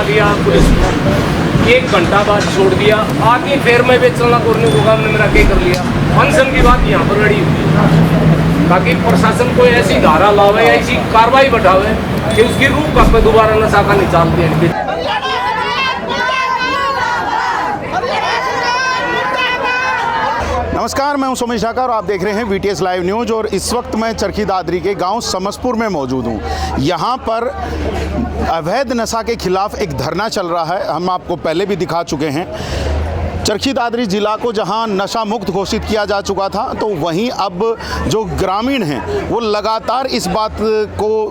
दिया पुलिस ने, 1 घंटा बाद छोड़ दिया। आगे फिर मैं बेचना करने को काम ने मेरा क्या कर लिया। अनशन की बात यहाँ पर लड़ी हुई, ताकि प्रशासन को ऐसी धारा लावे या ऐसी कार्रवाई बढ़ावे कि उसकी रूह का पे दोबारा नशा का निकाल दिया। नमस्कार, मैं हूं सुमित ढाका और आप देख रहे हैं VTS लाइव न्यूज़। और इस वक्त मैं चरखी दादरी के गांव समसपुर में मौजूद हूं। यहां पर अवैध नशा के खिलाफ एक धरना चल रहा है, हम आपको पहले भी दिखा चुके हैं। चरखी दादरी ज़िला को जहां नशा मुक्त घोषित किया जा चुका था, तो वहीं अब जो ग्रामीण हैं वो लगातार इस बात को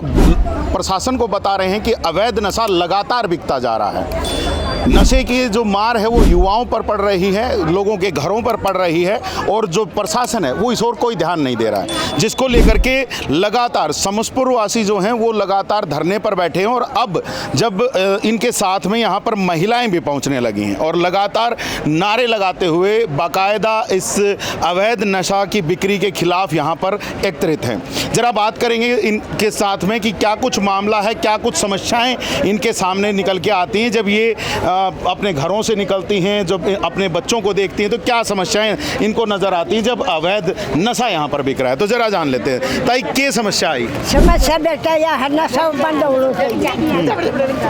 प्रशासन को बता रहे हैं कि अवैध नशा लगातार बिकता जा रहा है। नशे की जो मार है वो युवाओं पर पड़ रही है, लोगों के घरों पर पड़ रही है, और जो प्रशासन है वो इस ओर कोई ध्यान नहीं दे रहा है, जिसको लेकर के लगातार समसपुर वासी जो हैं वो लगातार धरने पर बैठे हैं। और अब जब इनके साथ में यहाँ पर महिलाएं भी पहुँचने लगी हैं और लगातार नारे लगाते हुए बाकायदा इस अवैध नशा की बिक्री के खिलाफ यहाँ पर एकत्रित हैं। जरा बात करेंगे इनके साथ में कि क्या कुछ मामला है, क्या कुछ समस्याएं इनके सामने निकल के आती हैं जब ये अपने घरों से निकलती हैं, जब अपने बच्चों को देखती हैं, तो क्या समस्याएं इनको नज़र आती हैं जब अवैध नशा यहाँ पर बिक रहा है। तो जरा जान लेते हैं ताई, क्या समस्या आई? समस्या बेटा यह नशा बंद होना चाहिए,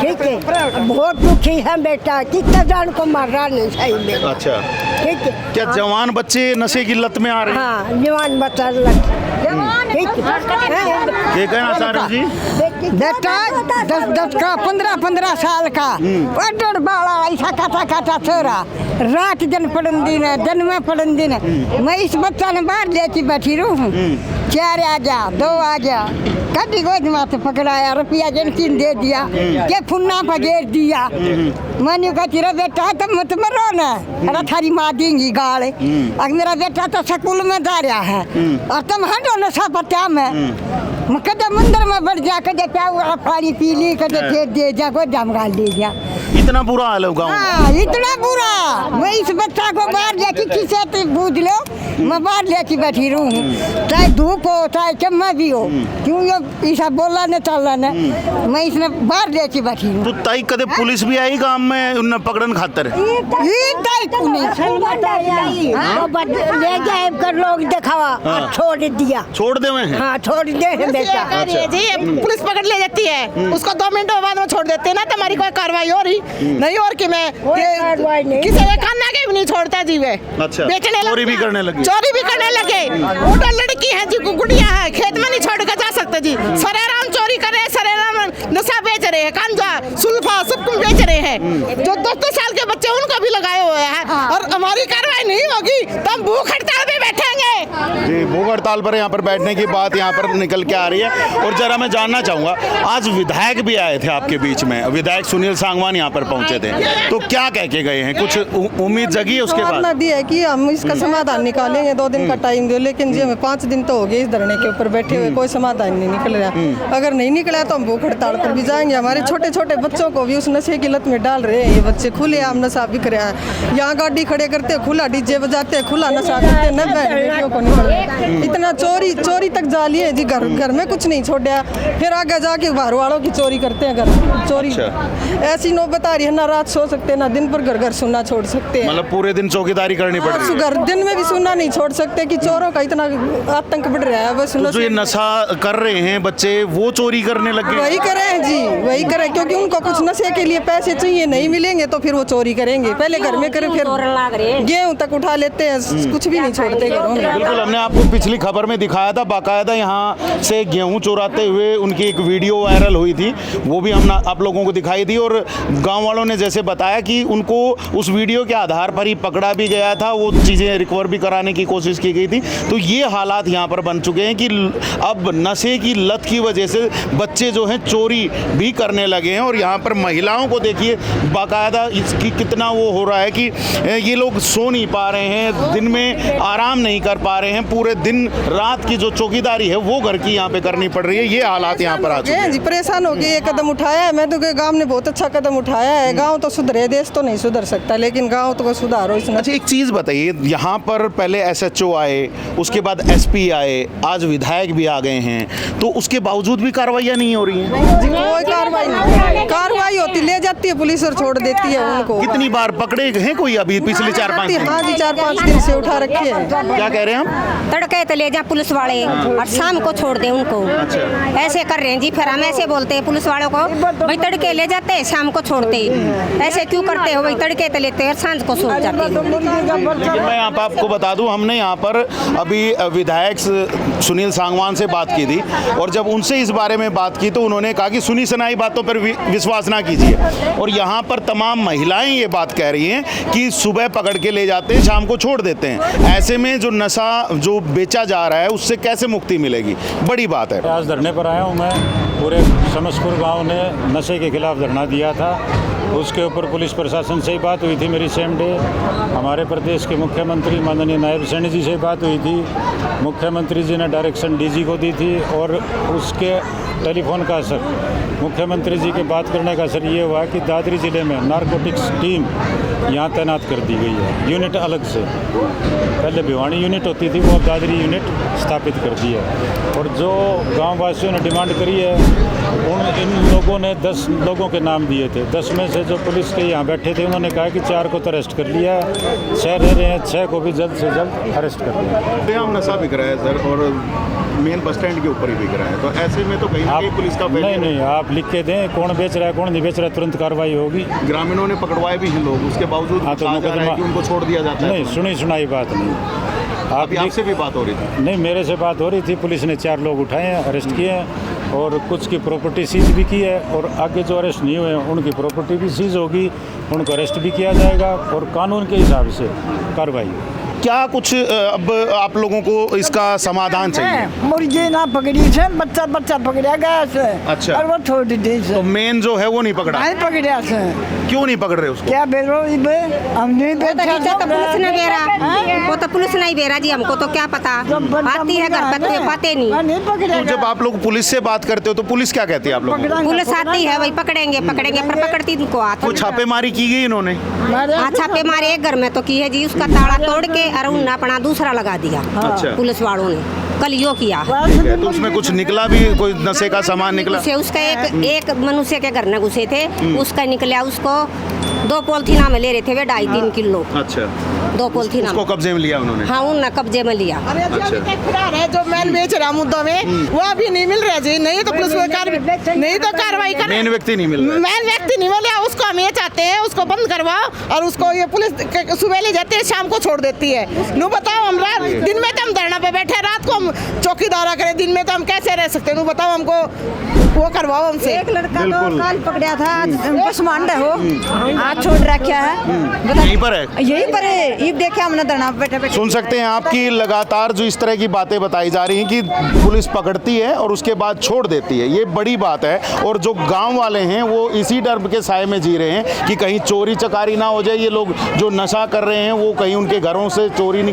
ठीक है। बहुत दुखी है बेटा, कितना जान को मार रहा नहीं चाहिए। अच्छा, ठीक है। क्या जवान बच्चे नशे की लत में आ रहे हैं? हाँ, जवान बच्चा लग, ठीक है। ये कहना चाह रहे जी? बेटा 10 का 15 साल का बड़ बाला ऐसा काटा छोरा, रात दिन पढ़न दिन में पढ़न दिन। मैं इस बच्चा ने बाहर लेके बैठी रहूँ, 4 आ जा 2 आ जा, कभी गोद माथे पकड़ाया, रुपया जन दे दिया, के फुन्ना पगेर दिया। मैंने कहती रे बेटा तुम मत मरो ना, अरे थारी माँ देंगी गाल। अब मेरा बेटा तो स्कूल में जा रहा है और तुम हटो नशा पत्या में। कदे मंदिर में बढ़ जा, कदे प्याऊ पानी पी ली, कदे फेंक दे जा, कोई जमगाल दे जा। इतना बुरा हाल है गाँव में? हाँ, इतना बुरा। मैं इस बच्चा को बाहर लेके किसे तो बूझ लो, मैं बाहर लेके बैठी रहूँ, चाहे धूप हो चाहे चम्मा भी हो, क्यों ये ऐसा बोला न चलना न, मैं इसने बाहर लेके बैठी हूँ। तो ताई कदे पुलिस भी आई गांव में उन्हें पकड़न खातर? ले गए कर लोग दिखावा, छोड़ दिया। छोड़ दे में? हाँ, छोड़ दे बेटा जी। पुलिस पकड़ ले जाती है, उसको 2 मिनट बाद में छोड़ देते हैं ना, तुम्हारी कोई कार्रवाई हो रही नहीं, और कि मैं किसी ने खाना के भी नहीं छोड़ता जी। वे अच्छा, बेचने चोरी भी करने लगे? चोरी भी करने लगे। वो लड़की है जी, गुड़िया है, खेत में नहीं छोड़ कर जा सकते जी। सरेराम चोरी कर रहे हैं, सरेराम नशा बेच रहे हैं, गांजा सुल्फा सब कुछ बेच रहे हैं। जो 2 साल के बच्चे उनको भी लगाए हुए हैं, और हमारी कार्रवाई नहीं होगी तो हम भूख हड़ताल पे बैठेंगे जी। भूख हड़ताल पर यहाँ पर बैठने की बात यहाँ पर निकल के आ रही है। और जरा मैं जानना चाहूँगा, आज विधायक भी आए थे आपके बीच में, विधायक सुनील सांगवान यहाँ पर पहुँचे थे, तो क्या कह के गए हैं? कुछ उम्मीद जगी है उसके बाद? दी है कि हम इसका समाधान निकालेंगे, 2 दिन का टाइम दो, लेकिन जी हमें 5 दिन तो हो गए इस धरने के ऊपर बैठे हुए, कोई समाधान नहीं निकल रहा। अगर नहीं निकला तो हम भूख हड़ताल पर भी जाएंगे। हमारे छोटे छोटे बच्चों को भी उस नशे की लत में डाल रहे हैं ये बच्चे, खुलेआम नशा बिक रहा है। यहाँ गाड़ी खड़े करते, खुला डीजे बजाते, खुला नशा करते, न बेटियों को निकल। इतना चोरी तक जा लिए जी, घर में कुछ नहीं छोड़ा, फिर आगे जाके बाहर वालों की चोरी करते हैं। घर चोरी ऐसी नौबत आ रही है, ना रात सो सकते ना दिन पर घर सुनना छोड़ सकते हैं। मतलब पूरे दिन चौकीदारी करनी पड़ती है? घर दिन में भी सुनना नहीं छोड़ सकते कि चोरों का इतना आतंक बढ़ रहा है। बस जो ये नशा कर रहे हैं बच्चे, वो चोरी करने लगे? वही करें जी, वही करें, क्योंकि उनको कुछ नशे के लिए पैसे चाहिए, नहीं मिलेंगे तो फिर वो चोरी करेंगे। पहले घर में करें, फिर गेहूं तक उठा लेते हैं, कुछ भी नहीं छोड़ते घरों में। बिल्कुल, हमने आपको पिछली खबर में दिखाया था, बाकायदा यहाँ से गेहूं चुराते हुए उनकी एक वीडियो वायरल हुई थी, वो भी हम आप लोगों को दिखाई थी। और गाँव वालों ने जैसे बताया कि उनको उस वीडियो के आधार पर ही पकड़ा भी गया था, वो चीज़ें रिकवर भी कराने की कोशिश की गई थी। तो ये हालात यहाँ पर बन चुके हैं कि अब नशे की लत की वजह से बच्चे जो हैं चोरी भी करने लगे हैं। और यहाँ पर महिलाओं को देखिए, बाकायदा इसकी कितना वो हो रहा है कि ये लोग सो नहीं पा रहे हैं, दिन में आराम नहीं कर पा रहे हैं, पूरे दिन रात की जो चौकीदारी है वो घर की यहाँ पे करनी पड़ रही है। ये हालात यहाँ पर आ चुके हैं। जी परेशान हो गए, ये कदम उठाया है। मैं तो गांव ने बहुत अच्छा कदम उठाया है। गांव तो सुधरे, देश तो नहीं सुधर सकता, लेकिन गांव तो सुधारो इसमें। अच्छा, एक चीज़ बताइए, यहाँ पर पहले SHO आए, उसके बाद SP आए, आज विधायक भी आ गए हैं, तो उसके बावजूद भी कार्रवाइयाँ नहीं हो रही हैं। जी कोई कार्रवाई नहीं, कार्रवाई होती ले जाती है पुलिस और छोड़ देती है उनको। कितनी बार पकड़े हैं कोई अभी पिछले 4-5 दिन? हाँ जी 4-5 दिन से उठा रखी है। क्या कह रहे हैं हम? तड़के तो ले जा पुलिस वाले और शाम को छोड़ दे उनको। ऐसे कर रहे हैं जी। फिर हम ऐसे बोलते हैं पुलिस वालों को, भाई तड़के ले जाते हैं शाम को छोड़ते हैं। ऐसे क्यों करते हो भाई? तड़के तो लेते हैं सांझ को छोड़ जाते हैं। लेकिन मैं यहाँ पर आपको बता दूं, हमने यहाँ पर अभी विधायक सुनील सांगवान से बात की थी, और जब उनसे इस बारे में बात की तो उन्होंने कहा कि सुनी सुनाई बातों पर विश्वास ना कीजिए। और यहाँ पर तमाम महिलाएं ये बात कह रही हैं कि सुबह पकड़ के ले जाते हैं, शाम को छोड़ देते हैं। ऐसे में जो नशा जो बेचा जा रहा है उससे कैसे मुक्ति मिलेगी? बड़ी बात है। आज धरने पर आया हूँ मैं। पूरे समसपुर गांव ने नशे के खिलाफ धरना दिया था। उसके ऊपर पुलिस प्रशासन से ही बात हुई थी मेरी सेम डे। हमारे प्रदेश के मुख्यमंत्री माननीय नायब सैनी जी से बात हुई थी। मुख्यमंत्री जी ने डायरेक्शन DG को दी थी, और उसके टेलीफोन का असर, मुख्यमंत्री जी के बात करने का असर ये हुआ कि दादरी ज़िले में नारकोटिक्स टीम यहाँ तैनात कर दी गई है, यूनिट अलग से। पहले भिवानी यूनिट होती थी, वो अब दादरी यूनिट स्थापित कर दी है। और जो गाँव वासियों ने डिमांड करी है, इन लोगों ने 10 लोगों के नाम दिए थे। 10 में से जो पुलिस के यहाँ बैठे थे उन्होंने कहा कि 4 को तो अरेस्ट कर लिया है, 6 रह रहे हैं, 6 को भी जल्द से जल्द अरेस्ट कर लिया। हम नशा बिक रहा है सर, और मेन बस स्टैंड के ऊपर ही बिक रहा है, तो ऐसे में तो कहीं ना कहीं पुलिस का नहीं, आप लिख के दें कौन बेच रहा है कौन नहीं बेच रहा है, तुरंत कार्रवाई होगी। ग्रामीणों ने पकड़वाए भी हैं लोग, उसके बावजूद तो कहा जा रहा है कि उनको छोड़ दिया जाता है। नहीं, सुनी सुनाई बात नहीं। आपसे भी बात हो रही थी? नहीं, मेरे से बात हो रही थी। पुलिस ने 4 लोग उठाए हैं, अरेस्ट किए हैं, और कुछ की प्रॉपर्टी सीज भी की है, और आगे जो अरेस्ट नहीं हुए हैं उनकी प्रॉपर्टी भी सीज होगी, उनको अरेस्ट भी किया जाएगा, और कानून के हिसाब से कार्रवाई। क्या कुछ अब आप लोगों को इसका समाधान चाहिए? मुर्गी ना पकड़ी से, बच्चा पकड़ा गया से। अच्छा। और वो छोड़ दी से। तो मेन जो है वो नहीं पकड़ा? नहीं पकड़ा से। क्यों नहीं पकड़ रहे उसको? क्या बेरो इबे हम नहीं तो पुलिस ने बेरा, वो तो पुलिस नहीं बेरा जी, हमको तो क्या पता, आती है घर पर तो पते नहीं। तो जब आप लोग पुलिस से बात करते हो तो पुलिस क्या कहती है आप लोग? पुलिस आती है, वही पकड़ेंगे पर पकड़ती उनको हाथ। कुछ छापेमारी की गई इन्होंने? हाँ, छापे मारे एक घर में तो की है जी, उसका ताला तोड़ के और उन्होंने अपना दूसरा लगा दिया। अच्छा। पुलिस वालों ने कल यो किया। तो उसमें कुछ निकला भी, कोई नशे का सामान निकला? उसका एक मनुष्य के घर में घुसे थे, उसका निकला, उसको 2 पॉलिथीना में ले रहे थे वे 2.5-3 किलो। अच्छा। 2 पॉलिथीना उसको कब्जे में लिया उन्होंने? हाँ, उन्होंने कब्जे में लिया। फरार है जो मैन बेच रहा मुद्दों में, वो अभी नहीं मिल रहा जी। नहीं तो पुलिस नहीं तो कार्रवाई कर। मेन व्यक्ति नहीं मिल रहा? मैन व्यक्ति नहीं मिल रहा, उसको हम ये चाहते हैं उसको बंद करवाओ, और उसको ये पुलिस सुबह ले जाती है, शाम को छोड़ देती है। नु बताओ, हम रात दिन में तो हम धरना पे बैठे, रात को हम चौकीदारा करें, दिन में तो हम कैसे रह सकते हैं? नु बताओ, हमको वो करवाओ हमसे। एक लड़का तो काल पकड़ा था, बस मांडा हो, आज छोड़ रखा है। यहीं पर है? यहीं पर है, ये देखे हमने धरना बैठे। सुन सकते हैं आपकी लगातार जो इस तरह की बातें बताई जा रही हैं कि पुलिस पकड़ती है और उसके बाद छोड़ देती है, ये बड़ी बात है। और जो गांव वाले हैं वो इसी डर के साए में जी रहे हैं कि कहीं चोरी चकारी ना हो जाए, ये लोग जो नशा कर रहे हैं वो कहीं उनके घरों से चोरी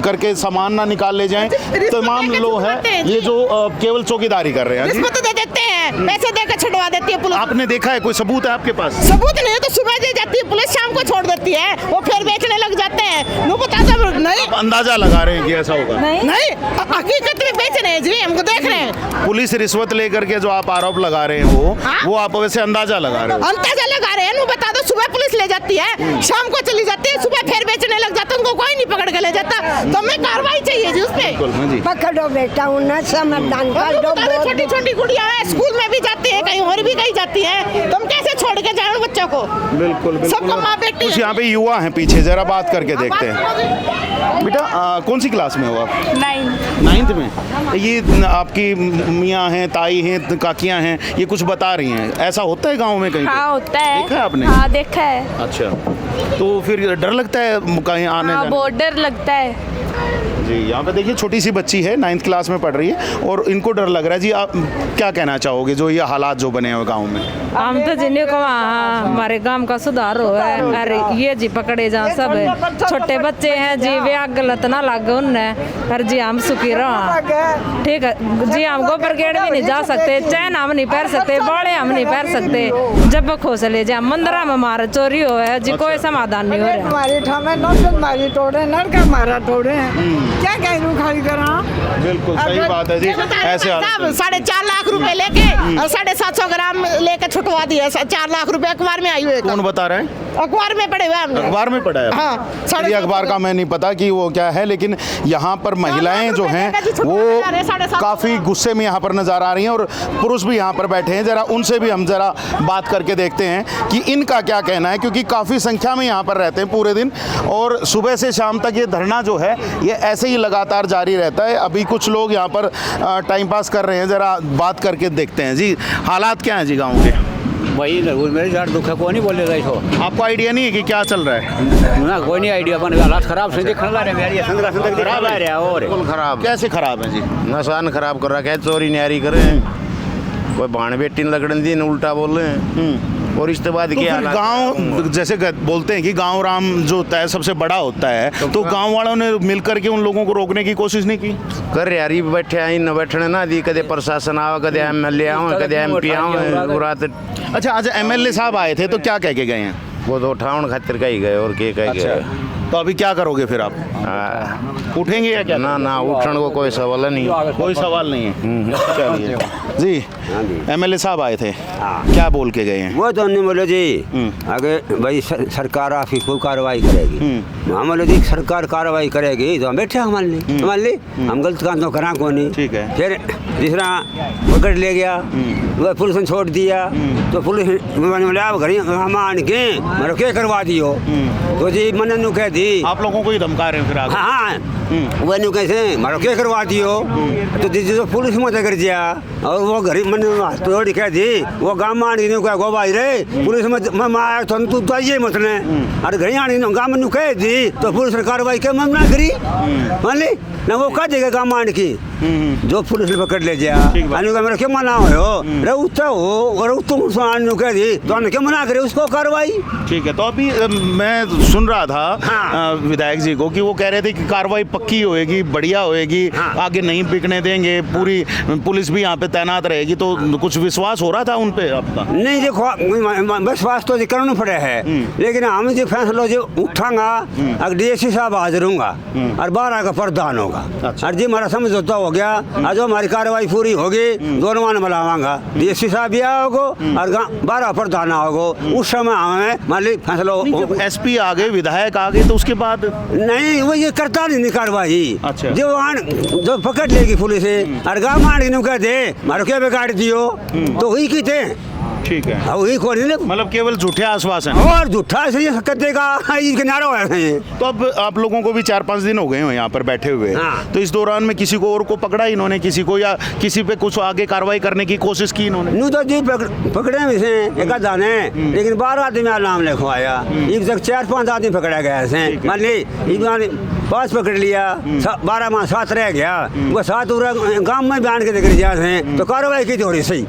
करके सामान ना निकाल ले जाएं। तमाम लोग हैं ये जो केवल चौकीदारी कर रहे हैं। रिश्वत दे देते हैं, पैसे देकर छुड़वा देती है पुलिस। आपने देखा है? कोई सबूत है आपके पास? सबूत नहीं है तो सुबह दे जाती है पुलिस, शाम को छोड़ देती है, वो फिर बेचने लग जाते हैं। नु बता दो, नहीं आप अंदाजा लगा रहे हैं कि ऐसा होगा? नहीं, हकीकत में बेच रहे हैं जी, हमको देख रहे हैं। पुलिस रिश्वत लेकर के जो आप आरोप लगा रहे हैं वो आप वैसे अंदाजा लगा रहे हो? अंदाजा लगा रहे हैं। नु बता दो, सुबह पुलिस ले जाती है, शाम को चली जाती है, सुबह फिर बेचने लग जाता है, उनको कोई नहीं पकड़ के ले जाता। तो हमें कार्रवाई चाहिए जी उसपे। पकड़ो बेटा, उन्हें समाधान कर दो। छोटी छोटी गुड़िया है, स्कूल में भी जाती है, कहीं और भी कहीं जाती है, तुम कैसे छोड़ के जाए बच्चों को? बिल्कुल सबको माँ बेटी। कुछ यहाँ पे युवा हैं पीछे, जरा बात करके देखते हैं। बेटा कौन सी क्लास में हो आप? 9th में। ये आपकी मियाँ हैं, ताई हैं, काकियाँ हैं, ये कुछ बता रही हैं, ऐसा होता है गांव में कहीं? हाँ, होता है। देखा है आपने? हाँ, देखा है। अच्छा, तो फिर डर लगता है कहीं आने? हाँ, बहुत डर लगता है। जी, यहाँ पे देखिए छोटी सी बच्ची है, 9th क्लास में पढ़ रही है और इनको डर लग रहा है जी। आप क्या कहना चाहोगे जो ये हालात जो बने हुए गांव में? हम तो जिन्हें को हमारे गांव का सुधार हो है, अरे ये जी पकड़े जा सब छोटे बच्चे हैं जी, वे आग गलत ना लगे उनने, अरे जी हम सुखी रहो, ठीक है जी। हम गोबर गेट भी नहीं जा सकते, चैन हम नहीं पहन सकते, बड़े हम नहीं पहन सकते, जब खोस ले जाए मंदिरा में हमारा चोरी हो है जी, कोई समाधान नहीं हो रहा। हमारी तोड़े नलका मारा तोड़े क्या कह खाली करा। बिल्कुल सही बात है जी। ऐसे 4.5 लाख रुपए लेके और 750 ग्राम लेके छुटवा दिया। 4 लाख रुपए अखबार में आई हुए। कौन बता रहे हैं? अखबार में पढ़े हुए हमने। अखबार में पढ़ा है? हाँ, ये अखबार का मैं नहीं पता कि वो क्या है, लेकिन यहाँ पर महिलाएं जो हैं वो काफ़ी गुस्से में यहाँ पर नज़र आ रही हैं और पुरुष भी यहाँ पर बैठे हैं। ज़रा उनसे भी हम ज़रा बात करके देखते हैं कि इनका क्या कहना है, क्योंकि काफ़ी संख्या में यहाँ पर रहते हैं पूरे दिन और सुबह से शाम तक ये धरना जो है ये ऐसे ही लगातार जारी रहता है। अभी कुछ लोग यहाँ पर टाइम पास कर रहे हैं, ज़रा बात करके देखते हैं जी। हालात क्या हैं जी गाँव के? वही मेरे यार दुख है, कोई नहीं बोले रही हो। आपको आइडिया नहीं है कि क्या चल रहा है? ना कोई नहीं आइडिया, बन हालात खराब से दिख रहा है मेरी संदरा संदर खराब है और खराब। कैसे खराब है जी? नशान खराब कर रहा है, चोरी न्यारी कर रहे हैं, कोई भाण बेटी लगड़न दी उल्टा बोल रहे हैं। और इसके बाद तो क्या गांव जैसे बोलते हैं कि गांव राम जो होता है सबसे बड़ा होता है, तो गांव वालों ने मिलकर के उन लोगों को रोकने की कोशिश नहीं की? कर यारी बैठे आई न बैठने ना दी, कदे प्रशासन आवे, कदे एमएलए आवे, कदे एमपी आवे रात। अच्छा, आज एमएलए साहब आए थे तो क्या कह के गए हैं? वो तो उठावन खातिर का ही गए और के कह गए। तो अभी क्या करोगे फिर आप? उठेंगे या क्या? ना उठने को कोई सवाल नहीं, कोई सवाल नहीं है। चलिए जी, एमएलए साहब आए थे, क्या बोल के गए हैं? वो तो नहीं बोले जी आगे भाई सरकार आपकी कोई कार्रवाई करेगी। हम बोले जी सरकार कार्रवाई करेगी तो हम बैठे हमारे लिए हम गलत काम तो करा को नहीं। ठीक है। फिर दूसरा पकड़ ले गया, वह पुलिस ने छोड़ दिया, तो पुलिस बोले आप घर हम आन के मतलब क्या करवा दियो, तो जी मैंने नु कह दी आप लोगों को ही धमका रहे हैं फिर आगे? हाँ वह नु कैसे मारो क्या करवा दियो, तो दीदी तो पुलिस मत कर दिया और वो गरीब मन तोड़ी कह दी, वो गाँव में आने को गो भाई रे पुलिस में आया तो तू तो आइए मत ने, अरे घर आने गाँव में कह दी तो पुलिस ने कार्रवाई क्या मना करी, मान ली ना वो कह देगा गाँव आने की, जो पुलिस ने पकड़ ले जा मेरा क्या मना हो रे उत्तर हो और तुम कह दी तो क्या मना करे उसको कार्रवाई। ठीक है। तो अभी मैं सुन रहा था विधायक जी को कि वो कह रहे थे कि कार्रवाई पक्की होएगी, बढ़िया होएगी, आगे नहीं बिकने देंगे, पूरी पुलिस भी यहाँ पे तैनात रहेगी, तो कुछ विश्वास हो रहा था उन पे आपका? नहीं, देखो विश्वास तो करना पड़े है, लेकिन हम जो फैसला जो उठाऊंगा अगर डीएसपी साहब हाजिर होगा और 12 का प्रधान होगा और जी हमारा समझौता हो गया और जो हमारी कार्रवाई पूरी होगी दोनों मान बुलावांगा, डीएसपी साहब भी आओगे और 12 प्रधान आओगे, उस समय हमें मान ली फैसला। एसपी आ गए, विधायक आ गए, तो उसके बाद नहीं वो ये करता नहीं कार्रवाई। अच्छा। जो पकड़ लेगी पुलिस और गाँव मान कह दे मारो क्या बिगाड़ दियो तो वही की थे। ठीक है। वही खोल मतलब केवल झूठे आश्वासन और झूठा से ये कर देगा किनारा है। तो अब आप लोगों को भी 4-5 दिन हो गए हो यहाँ पर बैठे हुए, तो इस दौरान में किसी को और को पकड़ा इन्होंने, किसी को या किसी पे कुछ आगे कार्रवाई करने की कोशिश की इन्होंने? नू तो जी पकड़े में से एक आधा ने, लेकिन 12 आदमी नाम लिखवाया, एक जगह 4-5 आदमी पकड़ा गया है, मान ली 5 पकड़ लिया, 12 में 7 रह गया, वो 7 गाँव में बयान के देकर जा रहे हैं तो कार्रवाई की थोड़ी सही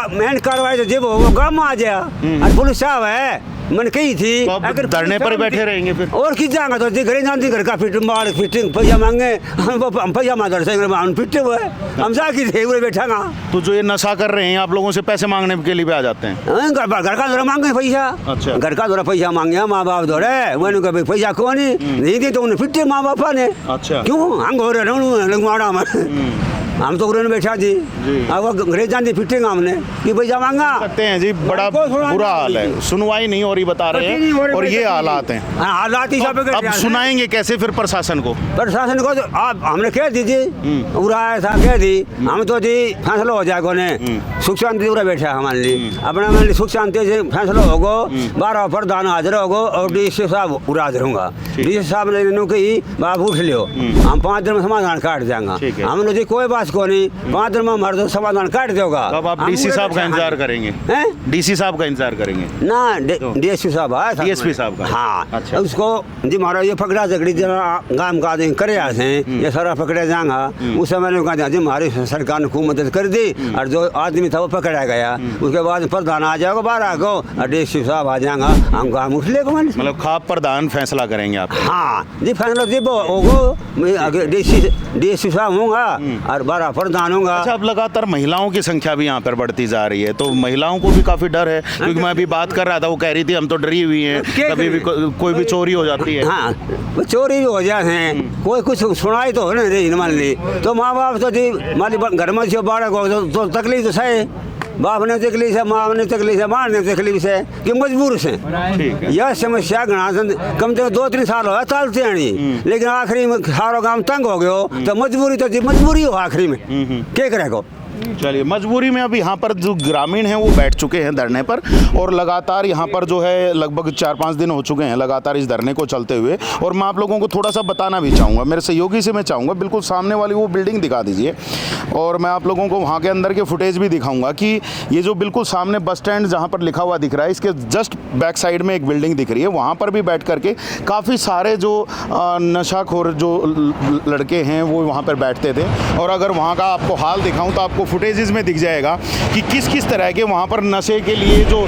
मैंने कार्रवाई तो जब वो गाँव में आ गया और पुलिस साहब है मन कही थी तो अगर धरने पर बैठे रहेंगे फिर और किस जाएंगे तो घर जानती घर का फिटिंग पैसा मांगे हम पैसा मांग हम फिटे हुए हम जाके थे वो बैठा ना। तो जो ये नशा कर रहे हैं आप लोगों से पैसे मांगने के लिए भी आ जाते हैं? घर का दौरा मांगे पैसा। अच्छा। घर का दौरा पैसा मांगे माँ बाप दौरे मैंने कहा पैसा कौन नहीं दी तो उन्हें फिटे माँ बाप ने। अच्छा। क्यों हम घोर लगवाड़ा में हम तो उन्होंने बैठा जी अब वो घरे जाती फिटेंगे हमने कि पैसा मांगा सकते हैं जी। बड़ा बुरा हाल है, सुनवाई नहीं हो रही बता रहे हैं और ये हालात हैं। हालात ही अब सुनाएंगे कैसे फिर प्रशासन को? प्रशासन को तो आप हमने कह दीजिए पूरा ऐसा कह दी हम तो जी फैसला हो जाएगा उन्हें सुख शांति पूरा बैठा हमारे लिए अपना मान सुख शांति से फैसला होगा 12 प्रधान हाजिर होगा और डीसी साहब पूरा हाजिर होगा। डीसी साहब ने कही बाप उठ लियो हम 5 दिन में समाधान काट जाएंगे हमने जी कोई बात कुछ को नहीं, 5 दिन में हमारा तो समाधान काट देगा। अब आप डीसी साहब का इंतजार करेंगे? डीसी साहब का इंतजार करेंगे ना, डीएसपी साहब है, डीएसपी साहब का। हाँ, अच्छा। उसको जी महाराज ये पकड़ा झगड़ी गांव का आदमी करे हैं, ये सारा पकड़े जाएगा। उस समय मैंने कहा जी हमारी सरकार ने खूब मदद कर दी, और जो आदमी था वो पकड़ा गया। उसके बाद प्रधान आ जाएगा बाहर आगो, और डीएसपी साहब आ जाएगा, हम काम उठ लेगा। मतलब खाप प्रधान फैसला करेंगे आप? हाँ जी, फैसला जी होगा, डीएसपी साहब होगा और 12 प्रधान होगा। अच्छा, अब लगातार महिलाओं की संख्या भी यहाँ पर बढ़ती जा रही है, तो महिलाओं को भी काफी डर है, क्योंकि मैं अभी बात कर रहा था, वो कह रही थी हम तो डरी हुई हैं, कभी भी कोई भी चोरी हो जाती है। हाँ, वो चोरी भी हो जाते हैं, कोई कुछ सुनाई तो हो नहीं मान ली, तो माँ बाप तो जी माली घर में जो बालक हो तो तकलीफ तो सही, बाप ने तकलीफ है, माँ ने तकलीफ है, माँ ने तकलीफ है कि मजबूर से। यह समस्या घना कम से कम 2-3 साल हो चलते हैं, लेकिन आखिरी में सारा गांव तंग हो गयो, तो मजबूरी तो जी मजबूरी हो आखिरी में, क्या करेगा। चलिए, मजबूरी में अब यहाँ पर जो ग्रामीण हैं वो बैठ चुके हैं धरने पर, और लगातार यहाँ पर जो है लगभग 4-5 दिन हो चुके हैं लगातार इस धरने को चलते हुए। और मैं आप लोगों को थोड़ा सा बताना भी चाहूँगा, मेरे सहयोगी से मैं चाहूँगा बिल्कुल सामने वाली वो बिल्डिंग दिखा दीजिए, और मैं आप लोगों को वहाँ के अंदर के फुटेज भी दिखाऊँगा कि ये जो बिल्कुल सामने बस स्टैंड जहाँ पर लिखा हुआ दिख रहा है, इसके जस्ट बैक साइड में एक बिल्डिंग दिख रही है, वहाँ पर भी बैठ करके काफ़ी सारे जो नशाखोर जो लड़के हैं वो वहाँ पर बैठते थे। और अगर वहाँ का आपको हाल दिखाऊँ तो आपको फुटेजेस में दिख जाएगा कि किस किस तरह के वहाँ पर नशे के लिए जो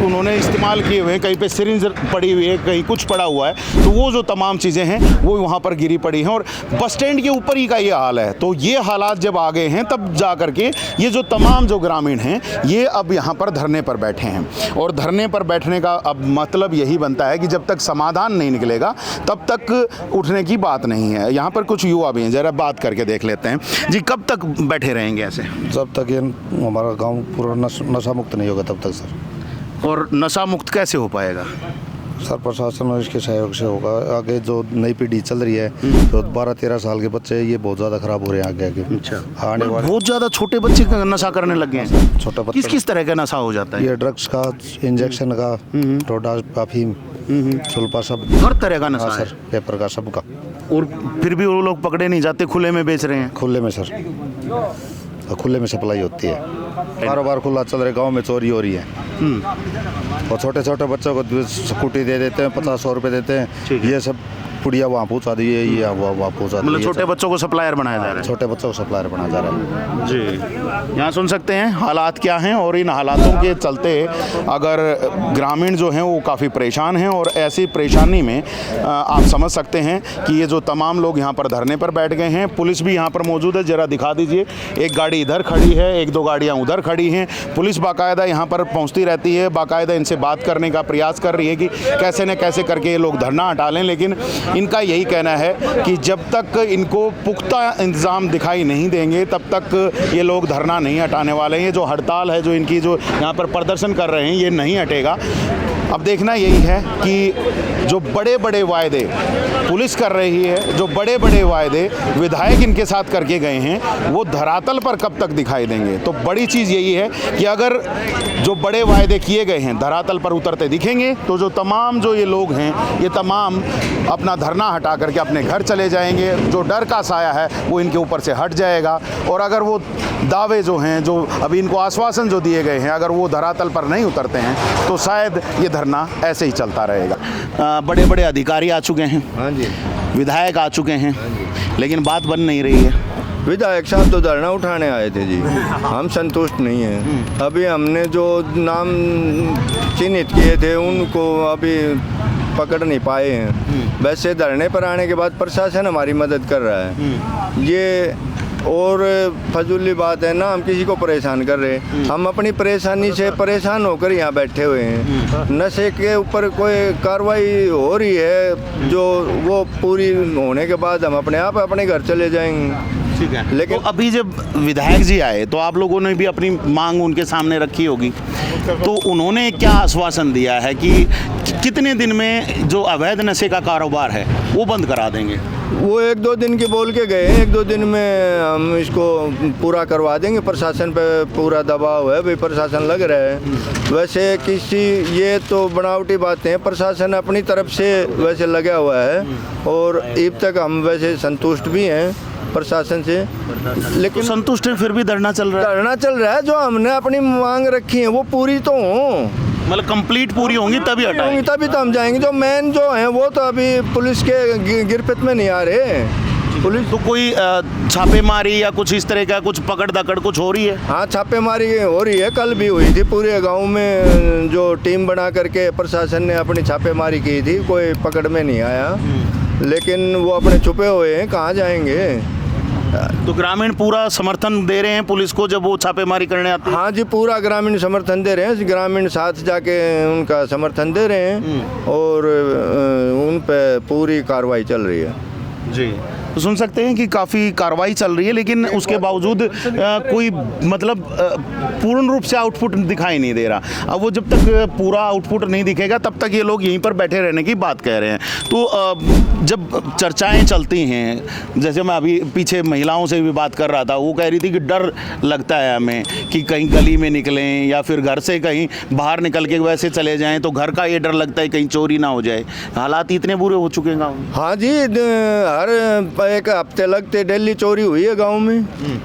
उन्होंने इस्तेमाल किए हुए हैं, कहीं पे सिरिंज पड़ी हुई है, कहीं कुछ पड़ा हुआ है, तो वो जो तमाम चीज़ें हैं वो वहाँ पर गिरी पड़ी हैं, और बस स्टैंड के ऊपर ही का ये हाल है। तो ये हालात जब आ गए हैं तब जा करके ये जो तमाम जो ग्रामीण हैं ये अब यहाँ पर धरने पर बैठे हैं, और धरने पर बैठने का अब मतलब यही बनता है कि जब तक समाधान नहीं निकलेगा तब तक उठने की बात नहीं है। यहाँ पर कुछ युवा भी हैं, ज़रा बात करके देख लेते हैं जी। कब तक बैठे रहेंगे ऐसे? जब तक ये हमारा गांव पूरा नशा मुक्त नहीं होगा तब तक सर। और नशा मुक्त कैसे हो पाएगा? सर प्रशासन और इसके सहयोग से होगा। आगे जो नई पीढ़ी चल रही है, तो 12-13 साल के बच्चे ये बहुत ज़्यादा खराब हो रहे हैं आगे आगे। अच्छा, आने वाले बहुत ज़्यादा छोटे बच्चे नशा करने लगे हैं। छोटा बच्चा किस तरह का नशा हो जाता है? ये ड्रग्स का, इंजेक्शन का, रोडा, अफीम, सुल्फा, सब हर तरह का नशा है सर, पेपर का, सब का। और फिर भी वो लोग पकड़े नहीं जाते, खुले में बेच रहे हैं। खुले में सर, तो खुले में सप्लाई होती है, कारोबार खुला चल रहा है, गाँव में चोरी हो रही है। और छोटे छोटे बच्चों को स्कूटी दे देते हैं, 50-100 रुपये देते हैं, ये सब पुड़िया वहाँ पहुँचा दी है, ये वहाँ पहुँचा दी। मतलब छोटे बच्चों को सप्लायर बनाया जा रहा है? छोटे बच्चों को सप्लायर बनाया जा रहा है जी। यहाँ सुन सकते हैं हालात क्या हैं, और इन हालातों के चलते अगर ग्रामीण जो हैं वो काफ़ी परेशान हैं, और ऐसी परेशानी में आप समझ सकते हैं कि ये जो तमाम लोग यहाँ पर धरने पर बैठ गए हैं। पुलिस भी यहाँ पर मौजूद है, ज़रा दिखा दीजिए। एक गाड़ी इधर खड़ी है, 1-2 गाड़ियाँ उधर खड़ी हैं। पुलिस बाकायदा यहाँ पर पहुँचती रहती है, बाकायदा इनसे बात करने का प्रयास कर रही है कि कैसे न कैसे करके ये लोग धरना हटा लें, लेकिन इनका यही कहना है कि जब तक इनको पुख्ता इंतज़ाम दिखाई नहीं देंगे तब तक ये लोग धरना नहीं हटाने वाले हैं। ये जो हड़ताल है, जो इनकी जो यहाँ पर प्रदर्शन कर रहे हैं, ये नहीं हटेगा। अब देखना यही है कि जो बड़े बड़े वायदे पुलिस कर रही है, जो बड़े बड़े वायदे विधायक इनके साथ करके गए हैं, वो धरातल पर कब तक दिखाई देंगे। तो बड़ी चीज़ यही है कि अगर जो बड़े वायदे किए गए हैं धरातल पर उतरते दिखेंगे तो जो तमाम जो ये लोग हैं ये तमाम अपना धरना हटा करके अपने घर चले जाएंगे। जो डर का साया है वो इनके ऊपर से हट जाएगा, और अगर वो दावे जो हैं, जो अभी इनको आश्वासन जो दिए गए हैं, अगर वो धरातल पर नहीं उतरते हैं तो शायद ये धरना ऐसे ही चलता रहेगा। बड़े बड़े अधिकारी आ चुके हैं, हाँ जी, विधायक आ चुके हैं, लेकिन बात बन नहीं रही है। विधायक साहब तो धरना उठाने आए थे जी, हम संतुष्ट नहीं हैं। अभी हमने जो नाम चिन्हित किए थे उनको अभी पकड़ नहीं पाए हैं। वैसे धरने पर आने के बाद प्रशासन हमारी मदद कर रहा है, ये और फजूली बात है ना, हम किसी को परेशान कर रहे हैं। हम अपनी परेशानी से परेशान होकर यहाँ बैठे हुए हैं। नशे के ऊपर कोई कार्रवाई हो रही है जो वो पूरी होने के बाद हम अपने आप अपने घर चले जाएंगे। ठीक है, लेकिन तो अभी जब विधायक जी आए तो आप लोगों ने भी अपनी मांग उनके सामने रखी होगी, तो उन्होंने क्या आश्वासन दिया है कि कितने दिन में जो अवैध नशे का कारोबार है वो बंद करा देंगे? वो 1-2 दिन के बोल के गए हैं, 1-2 दिन में हम इसको पूरा करवा देंगे। प्रशासन पे पूरा दबाव है, भाई प्रशासन लग रहा है। वैसे किसी ये तो बनावटी बातें हैं, प्रशासन अपनी तरफ से वैसे लगा हुआ है, और अब तक हम वैसे संतुष्ट भी हैं। प्रशासन से, लेकिन संतुष्ट है फिर भी धरना चल रहा है? धरना चल रहा है। जो हमने अपनी मांग रखी है वो पूरी तो हो, मतलब कंप्लीट पूरी होंगी तभी हटाएंगे, तभी तो हम जाएंगे। जो मेन जो है वो तो अभी पुलिस के गिरफ्त में नहीं आ रहे। पुलिस तो कोई छापेमारी या कुछ इस तरह का कुछ पकड़ दकड़ कुछ हो रही है? हाँ, छापेमारी हो रही है, कल भी हुई थी। पूरे गांव में जो टीम बना करके प्रशासन ने अपनी छापेमारी की थी, कोई पकड़ में नहीं आया, लेकिन वो अपने छुपे हुए हैं, कहाँ जाएंगे। तो ग्रामीण पूरा समर्थन दे रहे हैं पुलिस को जब वो छापेमारी करने आते हैं? हाँ जी, पूरा ग्रामीण समर्थन दे रहे हैं। ग्रामीण साथ जाके उनका समर्थन दे रहे हैं और उन पे पूरी कार्रवाई चल रही है जी। तो सुन सकते हैं कि काफ़ी कार्रवाई चल रही है, लेकिन उसके बावजूद कोई मतलब पूर्ण रूप से आउटपुट दिखाई नहीं दे रहा। अब वो जब तक पूरा आउटपुट नहीं दिखेगा तब तक ये लोग यहीं पर बैठे रहने की बात कह रहे हैं। तो जब चर्चाएं चलती हैं, जैसे मैं अभी पीछे महिलाओं से भी बात कर रहा था, वो कह रही थी कि डर लगता है हमें कि कहीं गली में निकलें या फिर घर से कहीं बाहर निकल के वैसे चले जाएं तो घर का ये डर लगता है कहीं चोरी ना हो जाए। हालात इतने बुरे हो चुके हैं गाँव में। हाँ जी, हर एक हफ्ते लगते डेली चोरी हुई है गांव में,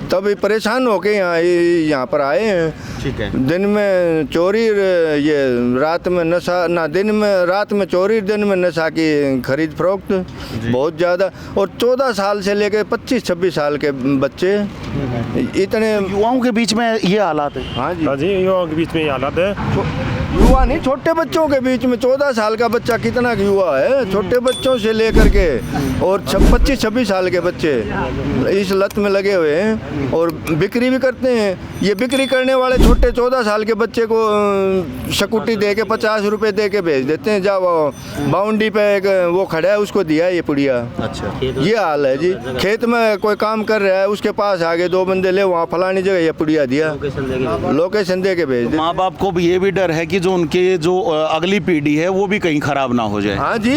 तभी परेशान होके यहाँ पर आए हैं। ठीक है। दिन में चोरी, ये रात में नशा, ना दिन में रात में चोरी, दिन में नशा की खरीद फरोख्त बहुत ज़्यादा। और 14 साल से लेकर 25-26 साल के बच्चे, इतने युवाओं के बीच में ये हालात है। हाँ जी, युवाओं के बीच में ये हालात है। युवा नहीं, छोटे बच्चों के बीच में। 14 साल का बच्चा कितना युवा है, छोटे बच्चों से लेकर के और 25-26 साल के बच्चे इस लत में लगे हुए हैं और बिक्री भी करते हैं। ये बिक्री करने वाले छोटे 14 साल के बच्चे को शकुटी दे के 50 रुपये दे के भेज देते हैं। जब बाउंड्री पे एक वो खड़ा है उसको दिया है ये पुड़िया। अच्छा, ये हाल है जी। खेत में कोई काम कर रहा है, उसके पास आगे 2 बंदे ले, वहाँ फलानी जगह ये पुड़िया दिया, लोकेशन दे के भेज दे। माँ बाप को भी ये भी डर है कि जो उनके जो अगली पीढ़ी है वो भी कहीं खराब ना हो जाए। हाँ जी,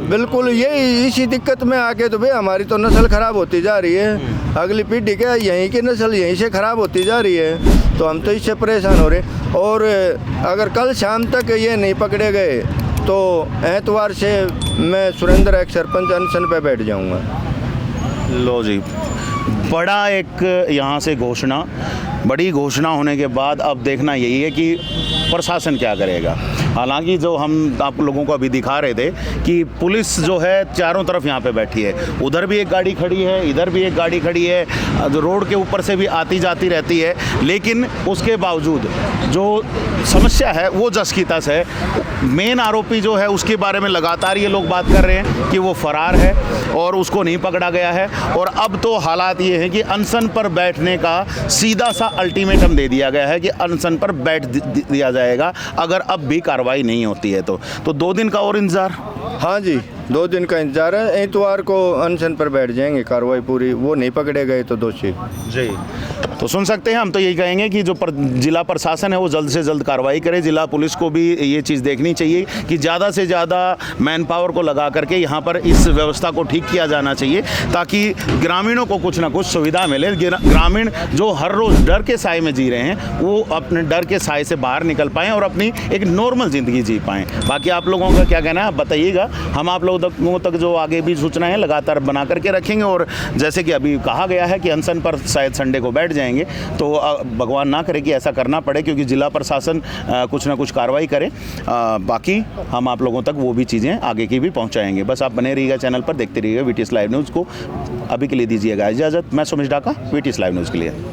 बिल्कुल, ये इसी दिक्कत में आके तो भाई हमारी तो नस्ल खराब होती जा रही है। अगली पीढ़ी क्या, यहीं की नस्ल यहीं से खराब होती जा रही है, तो हम तो इससे परेशान हो रहे हैं। और अगर कल शाम तक ये नहीं पकड़े गए तो एतवार से मैं सुरेंद्र एक सरपंच अनशन पे बैठ जाऊंगा। लो जी, बड़ा एक यहाँ से घोषणा, बड़ी घोषणा होने के बाद अब देखना यही है कि प्रशासन क्या करेगा। हालांकि जो हम आप लोगों को अभी दिखा रहे थे कि पुलिस जो है चारों तरफ यहाँ पे बैठी है, उधर भी एक गाड़ी खड़ी है, इधर भी एक गाड़ी खड़ी है, जो रोड के ऊपर से भी आती जाती रहती है, लेकिन उसके बावजूद जो समस्या है वो जस की तस है। मेन आरोपी जो है उसके बारे में लगातार ये लोग बात कर रहे हैं कि वो फरार है और उसको नहीं पकड़ा गया है। और अब तो हालात ये हैं कि अनशन पर बैठने का सीधा सा अल्टीमेटम दे दिया गया है कि अनशन पर बैठ दिया जाएगा अगर अब भी कार्रवाई नहीं होती है तो 2 दिन का और इंतजार। हाँ जी, 2 दिन का इंतजार है। एतवार को अनशन पर बैठ जाएंगे, कार्रवाई पूरी, वो नहीं पकड़े गए तो दोषी जी। तो सुन सकते हैं, हम तो यही कहेंगे कि जो जिला प्रशासन है वो जल्द से जल्द कार्रवाई करे। जिला पुलिस को भी ये चीज़ देखनी चाहिए कि ज़्यादा से ज़्यादा मैन पावर को लगा करके यहाँ पर इस व्यवस्था को ठीक किया जाना चाहिए, ताकि ग्रामीणों को कुछ ना कुछ सुविधा मिले। ग्रामीण जो हर रोज़ डर के साए में जी रहे हैं वो अपने डर के साए से बाहर निकल पाएँ और अपनी एक नॉर्मल ज़िंदगी जी पाएँ। बाकी आप लोगों का क्या कहना है आप बताइएगा। हम आप लोगों तक जो आगे भी सूचनाएं लगातार बना करके रखेंगे। और जैसे कि अभी कहा गया है कि अनशन पर शायद संडे को बैठ जाएंगे, तो भगवान ना करे कि ऐसा करना पड़े, क्योंकि जिला प्रशासन कुछ ना कुछ कार्रवाई करे। बाकी हम आप लोगों तक वो भी चीज़ें आगे की भी पहुंचाएंगे। बस आप बने रहिएगा चैनल पर, देखते रहिएगा VTS लाइव न्यूज़ को। अभी के लिए दीजिएगा इजाज़त। मैं सुमेश डाका, VTS लाइव न्यूज़ के लिए।